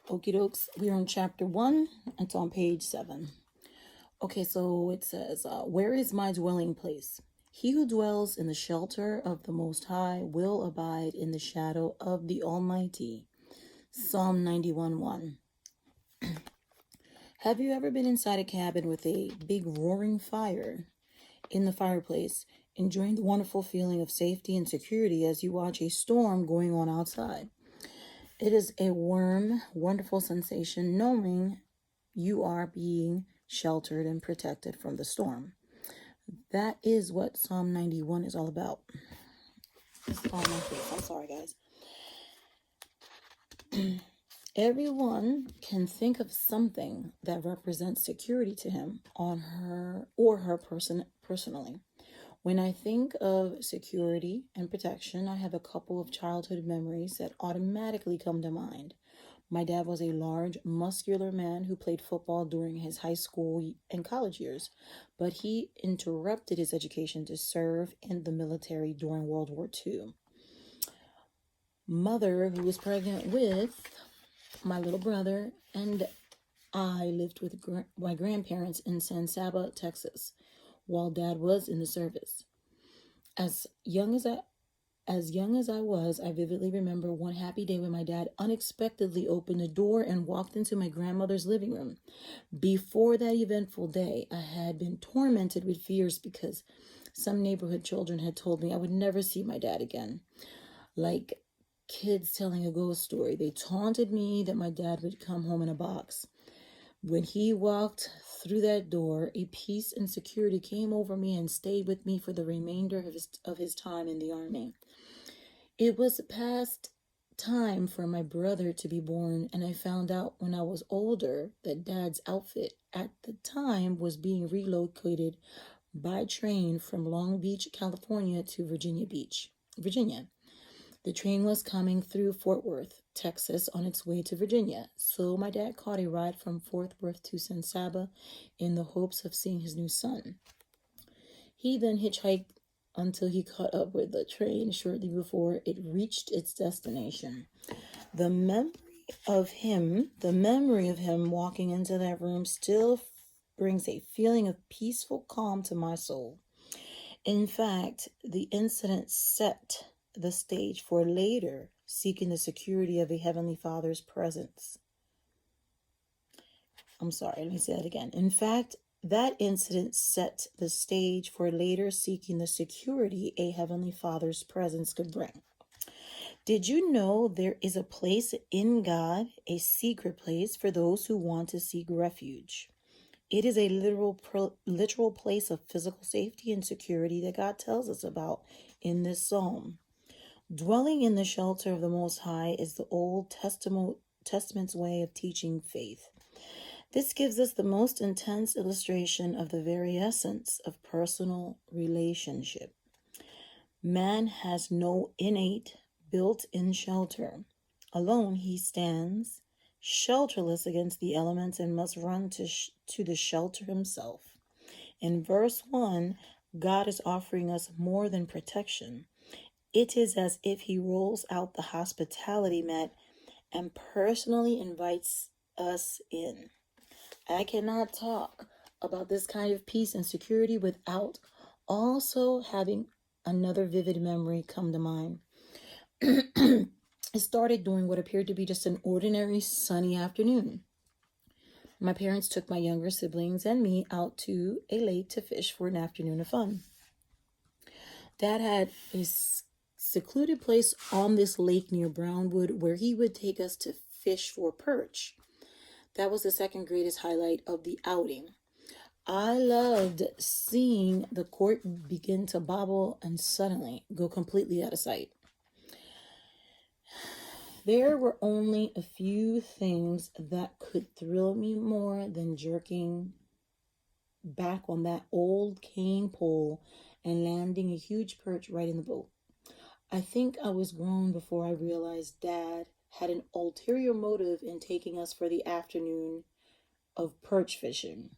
Okie dokes, we're on chapter 1. It's on page 7. Okay, so it says, where is my dwelling place? He who dwells in the shelter of the Most High will abide in the shadow of the Almighty. Psalm 91:1. Have you ever been inside a cabin with a big roaring fire in the fireplace, enjoying the wonderful feeling of safety and security as you watch a storm going on outside? It is a warm, wonderful sensation knowing you are being sheltered and protected from the storm. That is what Psalm 91 is all about. I'm sorry, guys. Everyone can think of something that represents security to him on her or her personally. When I think of security and protection, I have a couple of childhood memories that automatically come to mind. My dad was a large, muscular man who played football during his high school and college years, but he interrupted his education to serve in the military during World War II. Mother, who was pregnant with my little brother, and I lived with my grandparents in San Saba, Texas, while Dad was in the service. As young as I was, I vividly remember one happy day when my dad unexpectedly opened the door and walked into my grandmother's living room. Before that eventful day, I had been tormented with fears because some neighborhood children had told me I would never see my dad again. Like kids telling a ghost story, they taunted me that my dad would come home in a box. When he walked through that door, a peace and security came over me and stayed with me for the remainder of his time in the army. It was past time for my brother to be born, and I found out when I was older that Dad's outfit at the time was being relocated by train from Long Beach, California to Virginia Beach, Virginia. The train was coming through Fort Worth, Texas, on its way to Virginia, so my dad caught a ride from Fort Worth to San Saba in the hopes of seeing his new son. He then hitchhiked until he caught up with the train shortly before it reached its destination. The memory of him walking into that room still brings a feeling of peaceful calm to my soul. In fact, the incident set the stage for later seeking the security of a Heavenly Father's presence. Let me say that again. In fact, that incident set the stage for later seeking the security a Heavenly Father's presence could bring. Did you know there is a place in God, a secret place for those who want to seek refuge? It is a literal place of physical safety and security that God tells us about in this psalm. Dwelling in the shelter of the Most High is the Old Testament's way of teaching faith. This gives us the most intense illustration of the very essence of personal relationship. Man has no innate, built-in shelter. Alone he stands, shelterless against the elements, and must run to the shelter himself. In verse 1, God is offering us more than protection. It is as if he rolls out the hospitality mat and personally invites us in. I cannot talk about this kind of peace and security without also having another vivid memory come to mind. It started during what appeared to be just an ordinary sunny afternoon. My parents took my younger siblings and me out to a lake to fish for an afternoon of fun. Dad had a secluded place on this lake near Brownwood where he would take us to fish for perch. That was the second greatest highlight of the outing. I loved seeing the cork begin to bobble and suddenly go completely out of sight. There were only a few things that could thrill me more than jerking back on that old cane pole and landing a huge perch right in the boat. I think I was grown before I realized Dad had an ulterior motive in taking us for the afternoon of perch fishing.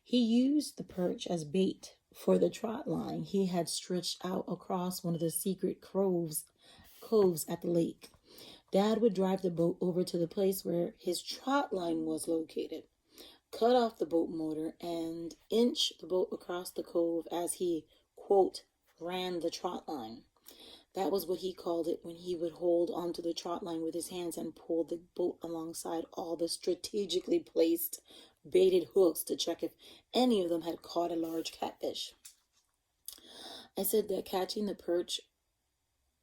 He used the perch as bait for the trot line he had stretched out across one of the secret coves at the lake. Dad would drive the boat over to the place where his trot line was located, cut off the boat motor, and inch the boat across the cove as he, quote, ran the trot line. That was what he called it when he would hold onto the trot line with his hands and pull the boat alongside all the strategically placed baited hooks to check if any of them had caught a large catfish. I said that catching the perch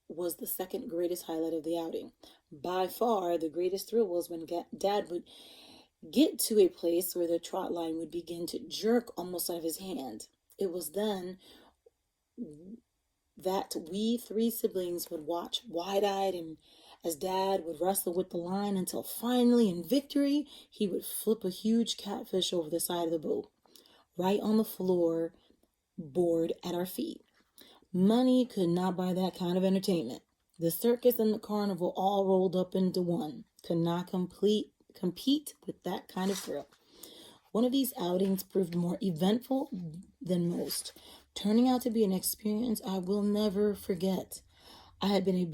was the second greatest highlight of the outing. By far, the greatest thrill was when Dad would get to a place where the trot line would begin to jerk almost out of his hand. It was then that we three siblings would watch wide-eyed and as Dad would wrestle with the line until finally, in victory, he would flip a huge catfish over the side of the boat, right on the floor board at our feet. Money could not buy that kind of entertainment. The circus and the carnival all rolled up into one could not compete with that kind of thrill. One of these outings proved more eventful than most, turning out to be an experience I will never forget. It had been a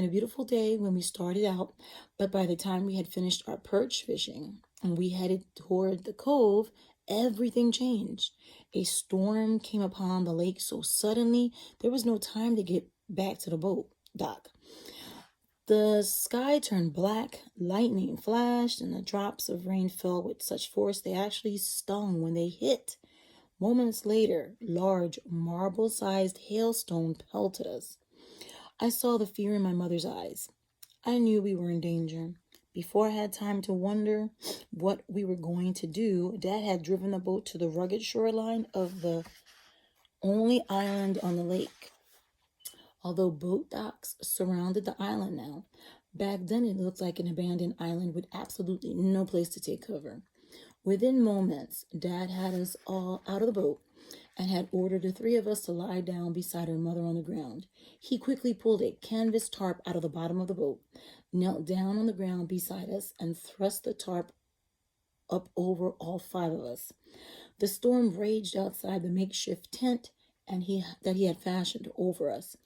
beautiful day when we started out, but by the time we had finished our perch fishing and we headed toward the cove, everything changed. A storm came upon the lake so suddenly there was no time to get back to the boat dock. The sky turned black, lightning flashed, and the drops of rain fell with such force they actually stung when they hit. Moments later, large marble-sized hailstone pelted us. I saw the fear in my mother's eyes. I knew we were in danger. Before I had time to wonder what we were going to do, Dad had driven the boat to the rugged shoreline of the only island on the lake. Although boat docks surrounded the island now, back then it looked like an abandoned island with absolutely no place to take cover. Within moments, Dad had us all out of the boat and had ordered the three of us to lie down beside our mother on the ground. He quickly pulled a canvas tarp out of the bottom of the boat, knelt down on the ground beside us, and thrust the tarp up over all five of us. The storm raged outside the makeshift tent that he had fashioned over us.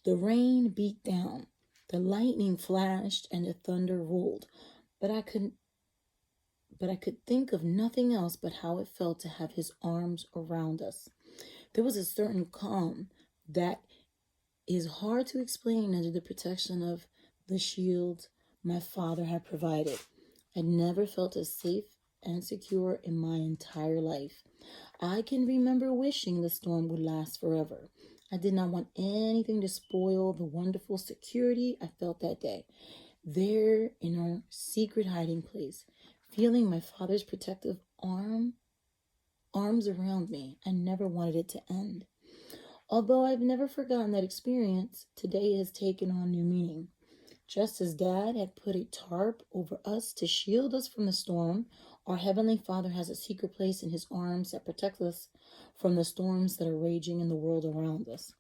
The rain beat down, the lightning flashed, and the thunder rolled. But I could think of nothing else but how it felt to have his arms around us. There was a certain calm that is hard to explain under the protection of the shield my father had provided. I never felt as safe and secure in my entire life. I can remember wishing the storm would last forever. I did not want anything to spoil the wonderful security I felt that day. There in our secret hiding place, feeling my father's protective arms around me, I never wanted it to end. Although I've never forgotten that experience, today has taken on new meaning. Just as Dad had put a tarp over us to shield us from the storm, our Heavenly Father has a secret place in His arms that protects us from the storms that are raging in the world around us.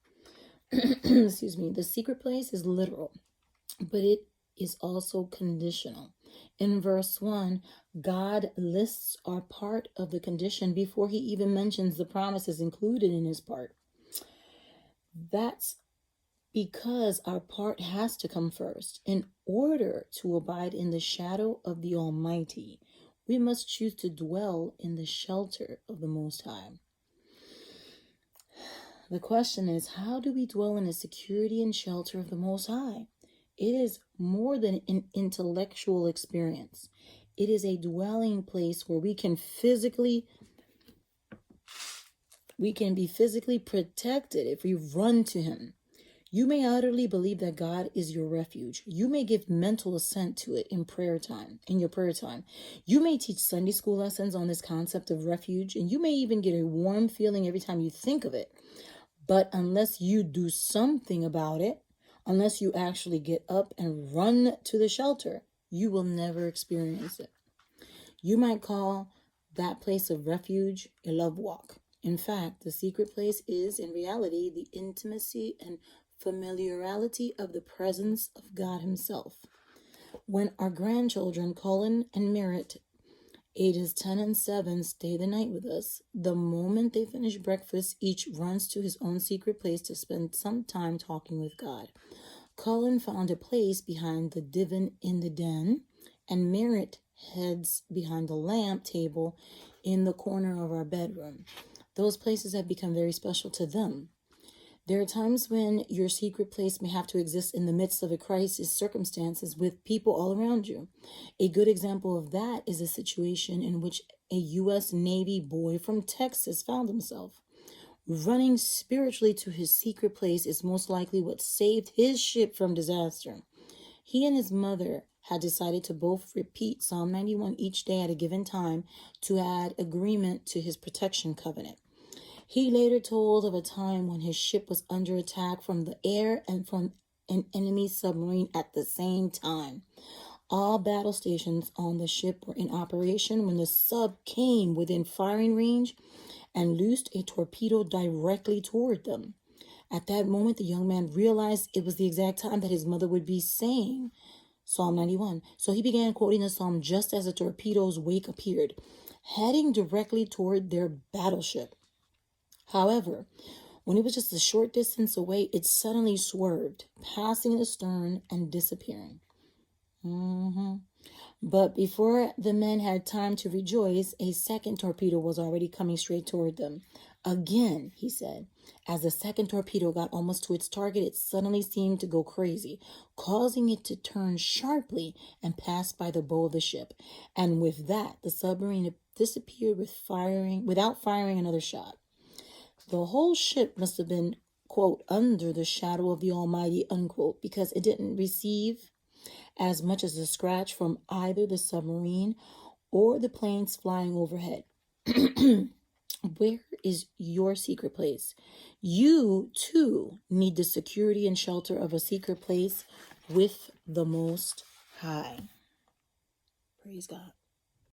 Excuse me. The secret place is literal, but it is also conditional. In verse 1, God lists our part of the condition before He even mentions the promises included in His part. That's because our part has to come first. In order to abide in the shadow of the Almighty, we must choose to dwell in the shelter of the Most High. The question is, how do we dwell in the security and shelter of the Most High? It is more than an intellectual experience. It is a dwelling place where we can be physically protected if we run to Him. You may utterly believe that God is your refuge. You may give mental assent to it in your prayer time. You may teach Sunday school lessons on this concept of refuge, and you may even get a warm feeling every time you think of it. But unless you do something about it, unless you actually get up and run to the shelter, you will never experience it. You might call that place of refuge a love walk. In fact, the secret place is, in reality, the intimacy and familiarity of the presence of God Himself. When our grandchildren, Colin and Merritt, ages 10 and 7, stay the night with us, the moment they finish breakfast, each runs to his own secret place to spend some time talking with God. Cullen found a place behind the divan in the den, and Merritt heads behind the lamp table in the corner of our bedroom. Those places have become very special to them. There are times when your secret place may have to exist in the midst of a crisis circumstances with people all around you. A good example of that is a situation in which a U.S. Navy boy from Texas found himself. Running spiritually to his secret place is most likely what saved his ship from disaster. He and his mother had decided to both repeat Psalm 91 each day at a given time to add agreement to his protection covenant. He later told of a time when his ship was under attack from the air and from an enemy submarine at the same time. All battle stations on the ship were in operation when the sub came within firing range and loosed a torpedo directly toward them. At that moment, the young man realized it was the exact time that his mother would be saying Psalm 91. So he began quoting the psalm just as the torpedo's wake appeared, heading directly toward their battleship. However, when it was just a short distance away, it suddenly swerved, passing the stern and disappearing. But before the men had time to rejoice, a second torpedo was already coming straight toward them. Again, he said, as the second torpedo got almost to its target, it suddenly seemed to go crazy, causing it to turn sharply and pass by the bow of the ship. And with that, the submarine disappeared without firing another shot. The whole ship must have been, quote, under the shadow of the Almighty, unquote, because it didn't receive as much as a scratch from either the submarine or the planes flying overhead. Where is your secret place? You, too, need the security and shelter of a secret place with the Most High. Praise God.